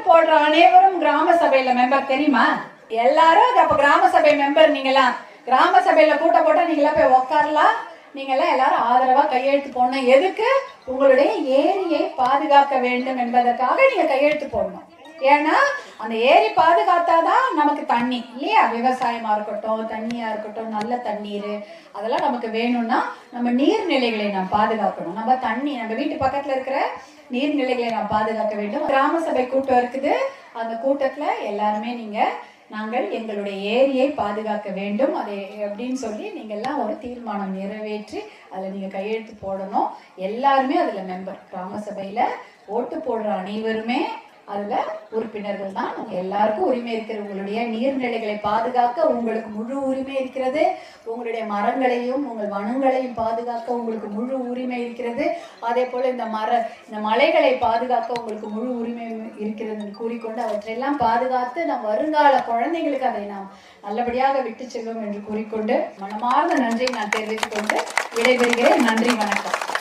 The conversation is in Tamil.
போடுற அனைவரும் கிராம சபையில மெம்பர் தெரியுமா? எல்லாரும் அப்ப கிராம சபை மெம்பர். நீங்களாம் கிராம சபையில கூட்டம் போட்டா நீங்களா போய் உட்காரலாம். நீங்களாம் எல்லாரும் ஆதரவா கையெழுத்து போடணும். எதுக்கு? உங்களுடைய ஏரியை பாதுகாக்க வேண்டும் என்பதற்காக நீங்க கையெழுத்து போடணும். ஏன்னா அந்த ஏரி பாதுகாத்தாதான் நமக்கு தண்ணி இல்லையா? விவசாயமா இருக்கட்டும், தண்ணியா இருக்கட்டும், நல்ல தண்ணீர் அதெல்லாம் நமக்கு வேணும்னா நம்ம நீர்நிலைகளை நாம் பாதுகாக்கணும். நம்ம தண்ணி நம்ம வீட்டு பக்கத்துல இருக்கிற நீர்நிலைகளை நாம் பாதுகாக்க வேண்டும். கிராம சபை கூட்டம் இருக்குது. அந்த கூட்டத்துல எல்லாருமே நாங்கள் எங்களுடைய ஏரியை பாதுகாக்க வேண்டும் அதை அப்படின்னு சொல்லி நீங்கள்லாம் ஒரு தீர்மானம் நிறைவேற்றி அதில் நீங்கள் கையெழுத்து போடணும். எல்லாருமே அதில் மெம்பர். கிராம சபையில் ஓட்டு போடுற அனைவருமே அதில் உறுப்பினர்கள் தான். எல்லாருக்கும் உரிமை இருக்கிறது. உங்களுடைய நீர்நிலைகளை பாதுகாக்க உங்களுக்கு முழு உரிமை இருக்கிறது. உங்களுடைய மரங்களையும் உங்கள் வனங்களையும் பாதுகாக்க உங்களுக்கு முழு உரிமை இருக்கிறது. அதே போல் இந்த மலைகளை பாதுகாக்க உங்களுக்கு முழு உரிமை இருக்கிறது கூறிக்கொண்டு அவற்றையெல்லாம் பாதுகாத்து நம் வருங்கால குழந்தைங்களுக்கு அதை நாம் நல்லபடியாக விட்டு செல்வோம் என்று கூறிக்கொண்டு மனமார்ந்த நன்றியை நான் தெரிவித்துக் கொண்டு விடைபெறுகிறேன். நன்றி, வணக்கம்.